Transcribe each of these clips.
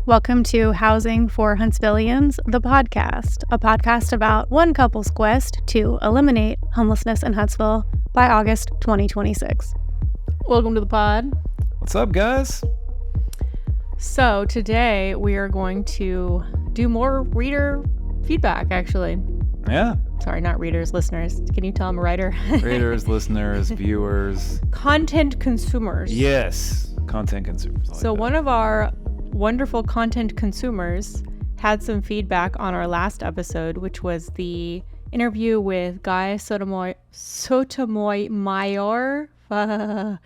Welcome to Housing for Huntsvillians, the podcast, a podcast about one couple's quest to eliminate homelessness in Huntsville by August 2026. Welcome to the pod. What's up, guys? So today we are going to do more reader feedback, actually. Yeah. Sorry, not readers, listeners. Can you tell I'm a writer? Readers, listeners, viewers. Content consumers. Yes. Content consumers. So one of our wonderful content consumers had some feedback on our last episode, which was the interview with Guy Sotomayor. That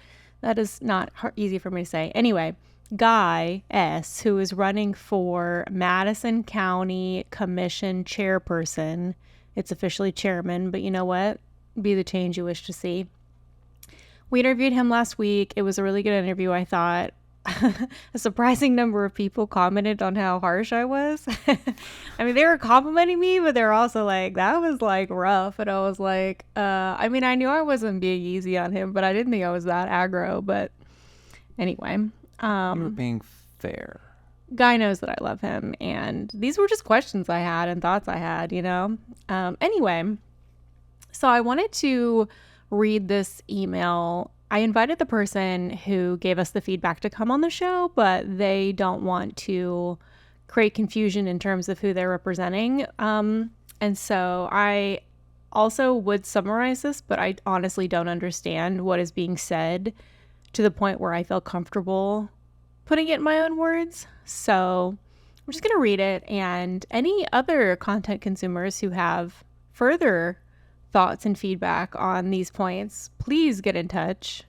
is not easy for me to say. Anyway, Guy S., who is running for Madison County Commission chairperson. It's officially chairman, but you know what? Be the change you wish to see. We interviewed him last week. It was a really good interview, I thought. A surprising number of people commented on how harsh I was. I mean, they were complimenting me, but they're also like, that was like rough. And I was like, I mean, I knew I wasn't being easy on him, but I didn't think I was that aggro. But anyway, you were being fair. Guy knows that I love him. And these were just questions I had and thoughts I had, you know? Anyway, so I wanted to read this email. I invited the person who gave us the feedback to come on the show, but they don't want to create confusion in terms of who they're representing. And so I also would summarize this, but I honestly don't understand what is being said to the point where I feel comfortable putting it in my own words. So I'm just going to read it, and any other content consumers who have further thoughts and feedback on these points, please get in touch.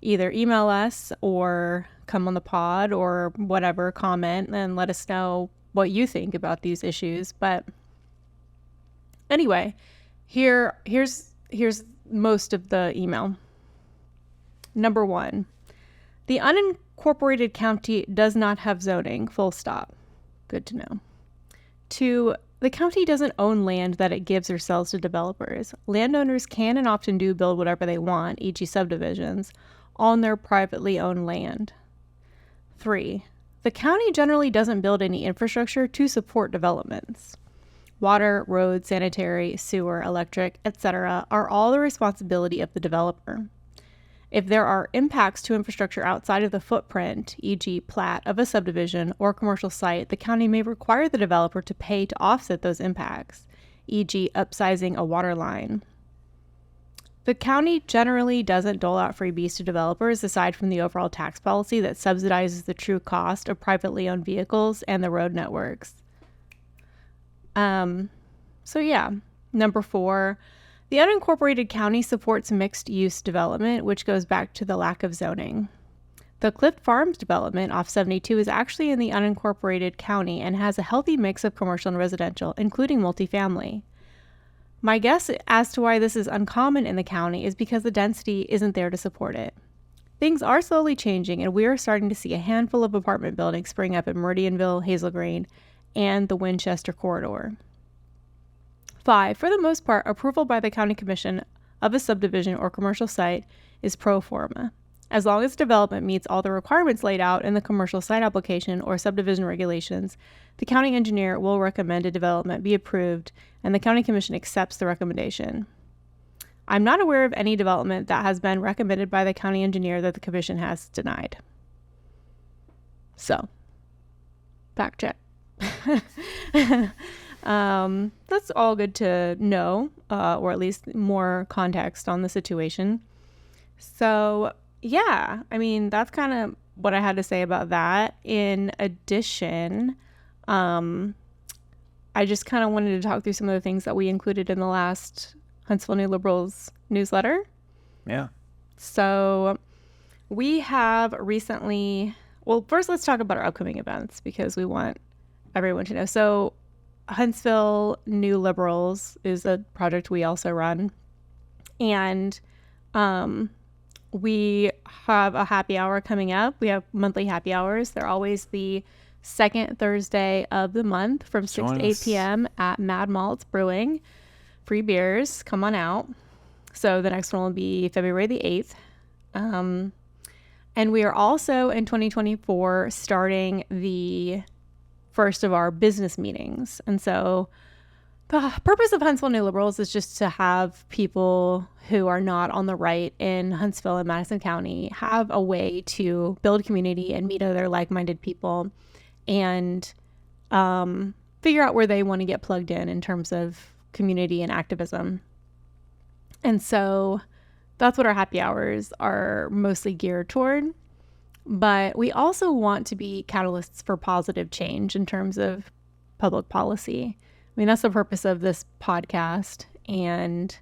Either email us or come on the pod or whatever, comment and let us know what you think about these issues. But anyway, here's most of the email. Number 1, the unincorporated county does not have zoning, full stop. Good to know. 2, the county doesn't own land that it gives or sells to developers. Landowners can and often do build whatever they want, e.g. subdivisions, on their privately owned land. 3, the county generally doesn't build any infrastructure to support developments. Water, roads, sanitary, sewer, electric, etc. are all the responsibility of the developer. If there are impacts to infrastructure outside of the footprint, e.g. plat of a subdivision or commercial site, the county may require the developer to pay to offset those impacts, e.g. upsizing a water line. The county generally doesn't dole out freebies to developers aside from the overall tax policy that subsidizes the true cost of privately owned vehicles and the road networks. Number 4, the unincorporated county supports mixed-use development, which goes back to the lack of zoning. The Cliff Farms development off 72 is actually in the unincorporated county and has a healthy mix of commercial and residential, including multifamily. My guess as to why this is uncommon in the county is because the density isn't there to support it. Things are slowly changing, and we are starting to see a handful of apartment buildings spring up in Meridianville, Hazel Green, and the Winchester corridor. 5, for the most part, approval by the county commission of a subdivision or commercial site is pro forma. As long as development meets all the requirements laid out in the commercial site application or subdivision regulations, the county engineer will recommend a development be approved, and the county commission accepts the recommendation. I'm not aware of any development that has been recommended by the county engineer that the commission has denied. So, fact check. That's all good to know, or at least more context on the situation. So, yeah, I mean, that's kind of what I had to say about that. In addition, I just kind of wanted to talk through some of the things that we included in the last Huntsville New Liberals newsletter. Yeah. So we have recently, well, first let's talk about our upcoming events because we want everyone to know. So Huntsville New Liberals is a project we also run. And we have a happy hour coming up. We have monthly happy hours. They're always the second Thursday of the month from 6 to 8 p.m. at Mad Malt's Brewing. Free beers. Come on out. So the next one will be February the 8th. And we are also in 2024 starting the first of our business meetings. And so the purpose of Huntsville New Liberals is just to have people who are not on the right in Huntsville and Madison County have a way to build community and meet other like-minded people and figure out where they want to get plugged in terms of community and activism. And so that's what our happy hours are mostly geared toward. But we also want to be catalysts for positive change in terms of public policy. I mean, that's the purpose of this podcast. And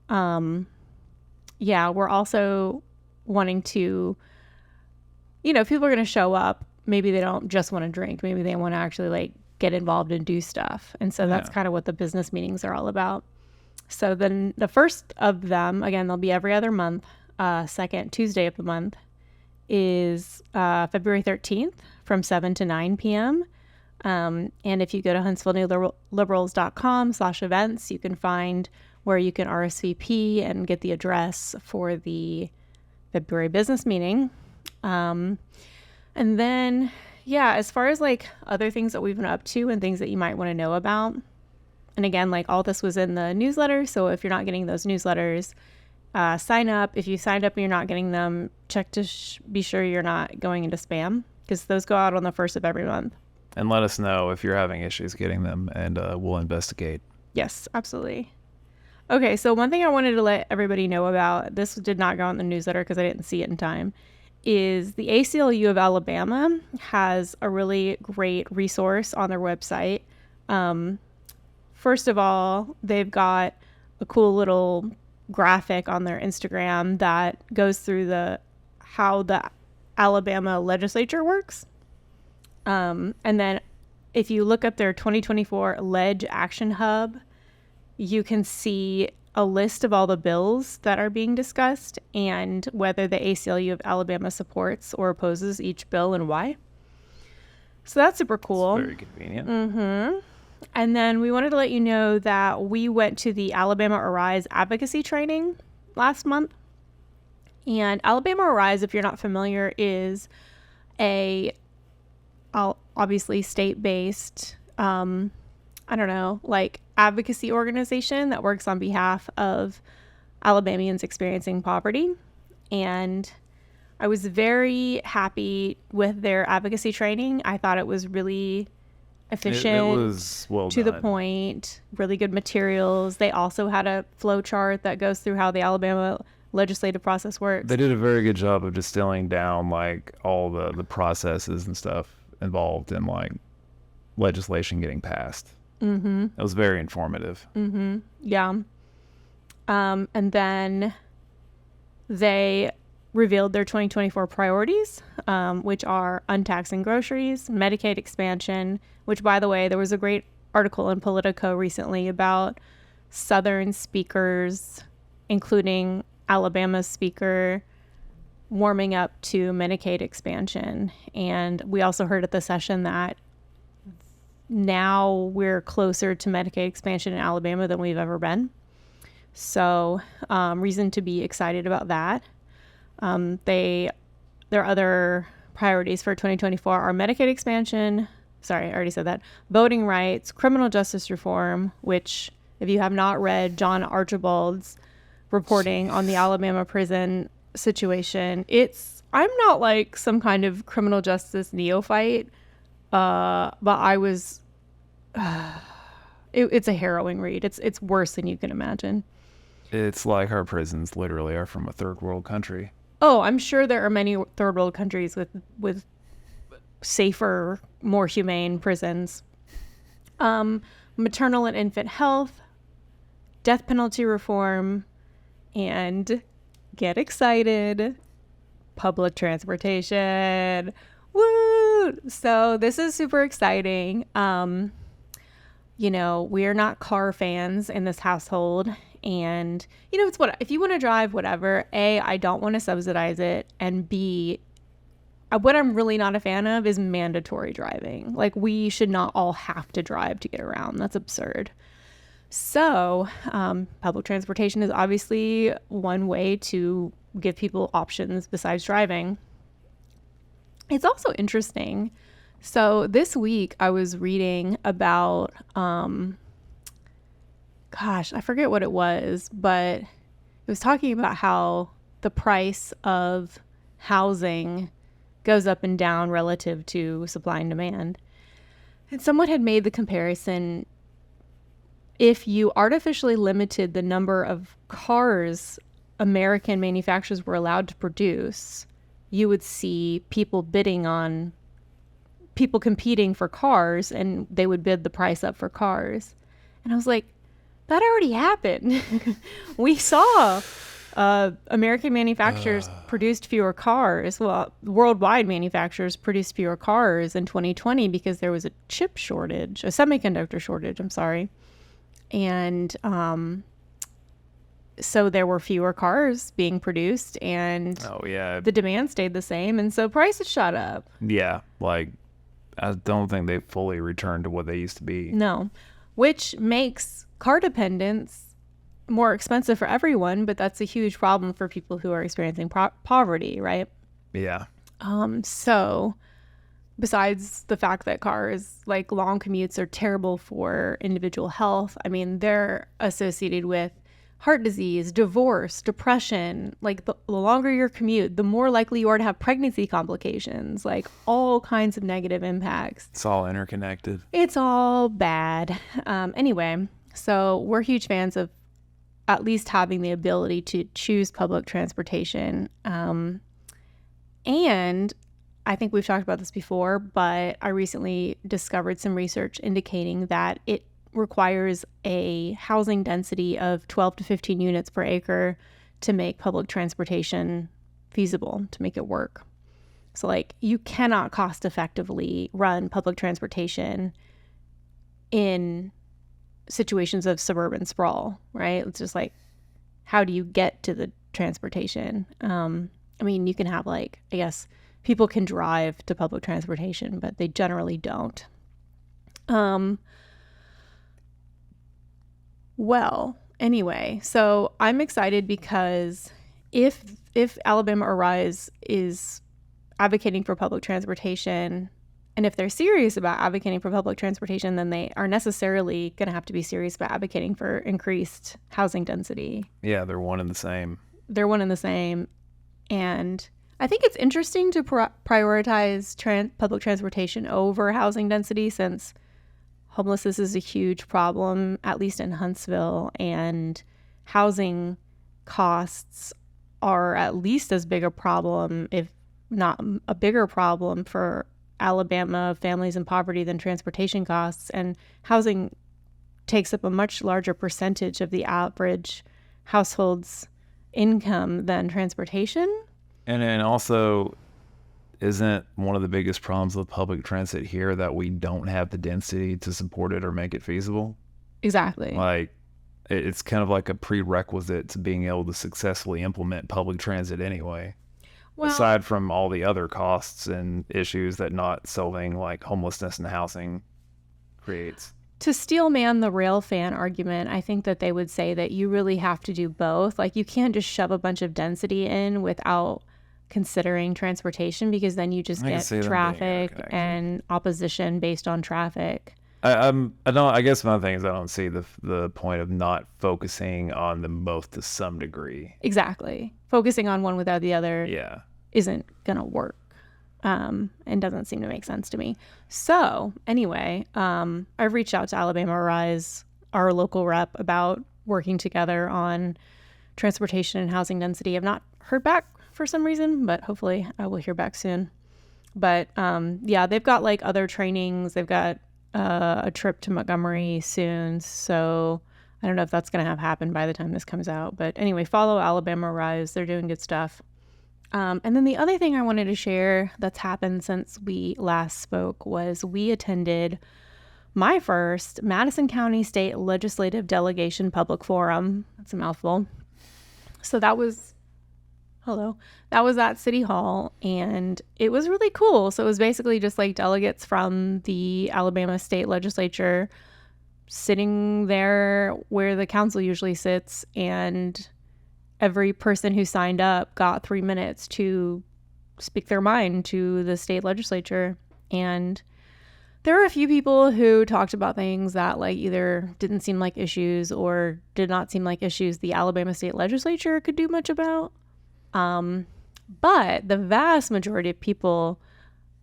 we're also wanting to, if people are going to show up, maybe they don't just want to drink. Maybe they want to actually like get involved and do stuff. And so that's kind of what the business meetings are all about. So then the first of them, again, they'll be every other month, second Tuesday of the month, is February 13th from 7 to 9 p.m. And if you go to HuntsvilleNewLiberals.com/events, you can find where you can RSVP and get the address for the February business meeting. And then, as far as like other things that we've been up to and things that you might want to know about. And again, like all this was in the newsletter. So if you're not getting those newsletters, sign up. If you signed up and you're not getting them, check to be sure you're not going into spam, because those go out on the first of every month. And let us know if you're having issues getting them, and we'll investigate. Yes, absolutely. Okay, so one thing I wanted to let everybody know about, this did not go in the newsletter because I didn't see it in time, is the ACLU of Alabama has a really great resource on their website. First of all, they've got a cool little graphic on their Instagram that goes through how the Alabama legislature works. And then if you look up their 2024 Ledge Action Hub, you can see a list of all the bills that are being discussed and whether the ACLU of Alabama supports or opposes each bill and why. So that's super cool. It's very convenient. Mm-hmm. And then we wanted to let you know that we went to the Alabama Arise advocacy training last month. And Alabama Arise, if you're not familiar, is a obviously state-based, advocacy organization that works on behalf of Alabamians experiencing poverty. And I was very happy with their advocacy training. I thought it was really efficient, it was well to done. the point, really good materials. They also had a flow chart that goes through how the Alabama legislative process works. They did a very good job of distilling down like all the processes and stuff involved in like legislation getting passed. Mm-hmm. It was very informative. Mm-hmm. Yeah. And then they revealed their 2024 priorities, which are untaxing groceries, Medicaid expansion, which, by the way, there was a great article in Politico recently about Southern speakers, including Alabama's speaker, warming up to Medicaid expansion. And we also heard at the session that now we're closer to Medicaid expansion in Alabama than we've ever been. So reason to be excited about that. Their other priorities for 2024 are Medicaid expansion. Sorry, I already said that. Voting rights, criminal justice reform, which if you have not read John Archibald's reporting on the Alabama prison situation, I'm not like some kind of criminal justice neophyte, but I was, it's a harrowing read. It's worse than you can imagine. It's like our prisons literally are from a third world country. Oh, I'm sure there are many third world countries with safer, more humane prisons. Maternal and infant health, death penalty reform, and get excited, public transportation. Woo! So this is super exciting. We are not car fans in this household. And, it's if you want to drive, whatever. A, I don't want to subsidize it. And B, what I'm really not a fan of is mandatory driving. Like, we should not all have to drive to get around. That's absurd. So, public transportation is obviously one way to give people options besides driving. It's also interesting So this week I was reading about, gosh, I forget what it was, but it was talking about how the price of housing goes up and down relative to supply and demand. And someone had made the comparison, if you artificially limited the number of cars American manufacturers were allowed to produce, you would see people competing for cars, and they would bid the price up for cars. And I was like, that already happened. We saw American manufacturers produced fewer cars. Well, worldwide manufacturers produced fewer cars in 2020 because there was a semiconductor shortage, I'm sorry. And so there were fewer cars being produced, and the demand stayed the same, and so prices shot up. Yeah, like I don't think they fully returned to what they used to be. No, which makes car dependence more expensive for everyone, but that's a huge problem for people who are experiencing poverty, right? Yeah. So besides the fact that cars, like long commutes, are terrible for individual health, I mean, they're associated with heart disease, divorce, depression. Like the longer your commute, the more likely you are to have pregnancy complications, like all kinds of negative impacts. It's all interconnected. It's all bad. Anyway, so we're huge fans of at least having the ability to choose public transportation. And I think we've talked about this before, but I recently discovered some research indicating that it requires a housing density of 12 to 15 units per acre to make public transportation feasible, to make it work. So like you cannot cost effectively run public transportation in situations of suburban sprawl, right? It's just like, how do you get to the transportation? I mean, you can have like, I guess people can drive to public transportation, but they generally don't. Well, anyway, so I'm excited because if Alabama Arise is advocating for public transportation, and if they're serious about advocating for public transportation, then they are necessarily going to have to be serious about advocating for increased housing density. Yeah, they're one and the same. They're one and the same. And I think it's interesting to prioritize public transportation over housing density, since homelessness is a huge problem, at least in Huntsville, and housing costs are at least as big a problem, if not a bigger problem, for Alabama families in poverty than transportation costs. And housing takes up a much larger percentage of the average household's income than transportation. And then also, isn't one of the biggest problems with public transit here that we don't have the density to support it or make it feasible? Exactly. Like, it's kind of like a prerequisite to being able to successfully implement public transit anyway. Well, aside from all the other costs and issues that not solving like homelessness and housing creates. To steel man the rail fan argument, I think that they would say that you really have to do both. Like, you can't just shove a bunch of density in without considering transportation, because then you just get traffic and opposition based on traffic. I guess my thing is I don't see the point of not focusing on them both to some degree. Exactly. Focusing on one without the other isn't gonna work, and doesn't seem to make sense to me. So anyway, I've reached out to Alabama Rise, our local rep, about working together on transportation and housing density. I've not heard back for some reason, but hopefully I will hear back soon. But they've got like other trainings. They've got a trip to Montgomery soon, so I don't know if that's going to have happened by the time this comes out. But anyway, follow Alabama Rise. They're doing good stuff. And then the other thing I wanted to share that's happened since we last spoke was we attended my first Madison County State Legislative Delegation Public Forum. That's a mouthful. So that was at City Hall, and it was really cool. So it was basically just like delegates from the Alabama State Legislature sitting there where the council usually sits, and every person who signed up got 3 minutes to speak their mind to the state legislature. And there were a few people who talked about things that like either didn't seem like issues or did not seem like issues the Alabama state legislature could do much about. But the vast majority of people,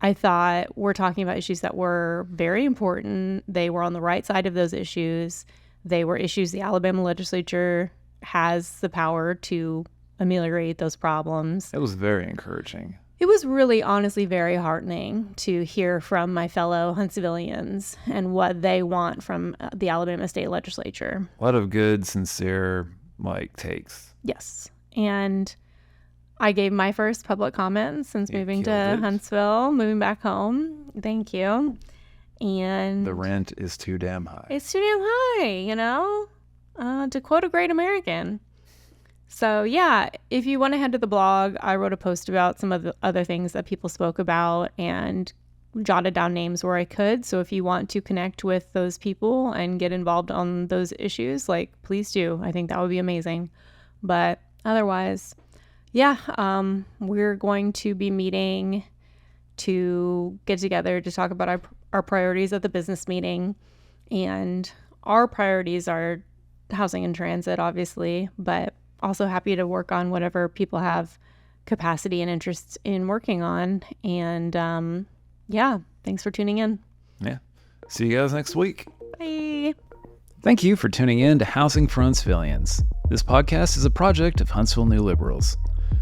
I thought, were talking about issues that were very important. They were on the right side of those issues. They were issues the Alabama legislature has the power to ameliorate those problems. It was very encouraging. It was really, honestly, very heartening to hear from my fellow Huntsvillians and what they want from the Alabama state legislature. A lot of good, sincere, takes. Yes. And I gave my first public comment since moving to Huntsville, moving back home. Thank you. And the rent is too damn high. It's too damn high, to quote a great American. So yeah, if you want to head to the blog, I wrote a post about some of the other things that people spoke about and jotted down names where I could. So if you want to connect with those people and get involved on those issues, please do. I think that would be amazing. But otherwise, yeah, we're going to be meeting to get together to talk about our priorities at the business meeting. And our priorities are housing and transit, obviously, but also happy to work on whatever people have capacity and interest in working on. And yeah, thanks for tuning in. Yeah. See you guys next week. Bye. Thank you for tuning in to Housing for Huntsvillians. This podcast is a project of Huntsville New Liberals.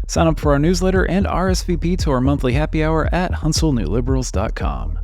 Sign up for our newsletter and RSVP to our monthly happy hour at huntsvillenewliberals.com.